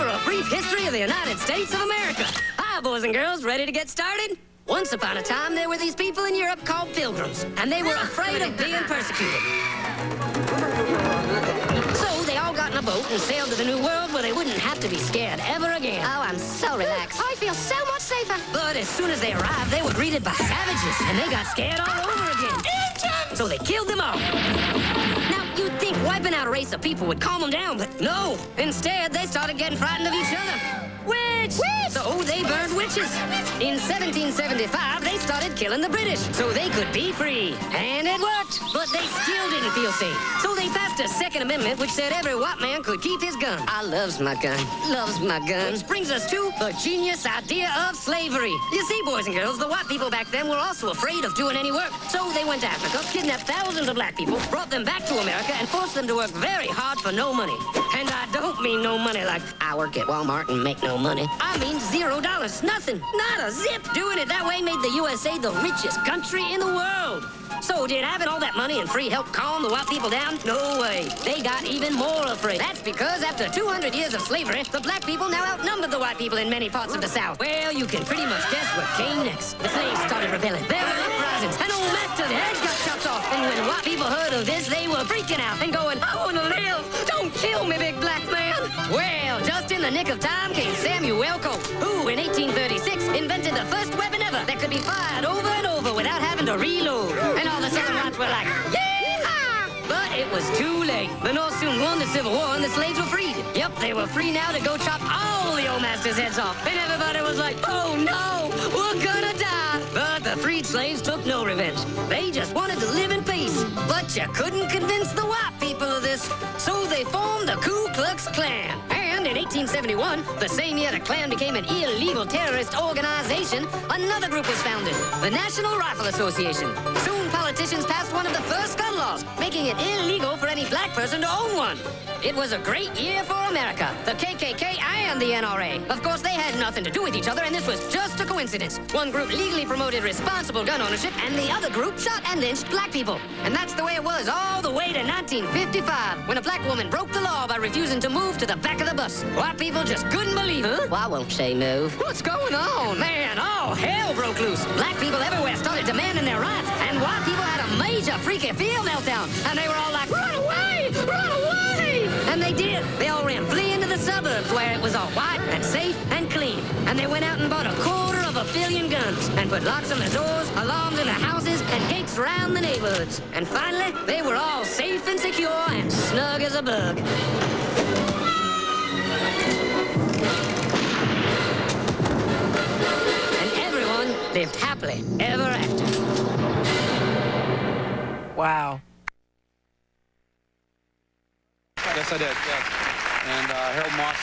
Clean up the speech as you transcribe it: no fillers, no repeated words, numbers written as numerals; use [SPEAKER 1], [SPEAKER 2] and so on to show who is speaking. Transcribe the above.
[SPEAKER 1] for a brief history of the United States of America. Hi, boys and girls, ready to get started? Once upon a time, there were these people in Europe called pilgrims, and they were afraid of being persecuted. So they all got in a boat and sailed to the New World where they wouldn't have to be scared ever again.
[SPEAKER 2] Oh, I'm so relaxed. I feel so much safer.
[SPEAKER 1] But as soon as they arrived, they were greeted by savages, and they got scared all over again.
[SPEAKER 2] Indians!
[SPEAKER 1] So they killed them all. Now, you'd think wiping out a race of people would calm them down, but no. Instead, they started getting frightened of each other. Witch! So they burned witches. In 1775, they started killing the British so they could be free. And it worked, but they still didn't feel safe. So they passed a Second Amendment which said every white man could keep his gun. I loves my gun. Loves my gun. Which brings us to the genius idea of slavery. You see, boys and girls, the white people back then were also afraid of doing any work. So they went to Africa, kidnapped thousands of black people, brought them back to America, and forced them to work very hard for no money. And I don't mean no money like I work at Walmart and make no money. I mean $0. Nothing. Not a zip. Doing it that way made the USA the richest country in the world. So did having all that money and free help calm the white people down? No way. They got even more afraid. That's because after 200 years of slavery, the black people now outnumbered the white people in many parts of the South. Well, you can pretty much guess what came next. The slaves started rebelling. There were uprisings, and old master's head got chopped off. And when white people heard of this, they were freaking out and going, I want to live. Don't kill me, big black man. Well, just in the nick of time came Samuel Colt, who in 1836 invented the first weapon ever that could be fired over and over without having to reload. And all the Southern whites were like, yeehaw! But it was too late. The North soon won the Civil War and the slaves were freed. Yep, they were free now to go chop all the old masters' heads off. And everybody was like, oh no, we're gonna die. But the freed slaves took no revenge. They just wanted to live in peace. But you couldn't convince the white people of this. So they formed the Ku Klux Klan. And in 1871, the same year the Klan became an illegal terrorist organization, another group was founded, the National Rifle Association. Soon politicians passed one of the first gun laws, making it illegal for any black person to own one. It was a great year for America, the KKK and the NRA. Of course, they had nothing to do with each other, and this was just a coincidence. One group legally promoted responsible gun ownership, and the other group shot and lynched black people. And that's the way it was all the way to 1955, when a black woman broke the law by refusing to move to the back of the bus. White people just couldn't believe it. Well, I won't say move. What's going on? Man, all hell broke loose. Black people everywhere started demanding their rights, and white people had a major freaky fear meltdown, and they were all like, run away! Run away! And they did. They all ran fleeing to the suburbs where it was all white and safe and clean. And they went out and bought 250 million guns and put locks on the doors, alarms in the houses, and gates around the neighborhoods. And finally, they were all safe and secure and snug as a bug. And everyone lived happily ever after.
[SPEAKER 3] Wow.
[SPEAKER 4] Yes, I did, yes. And Harold Moss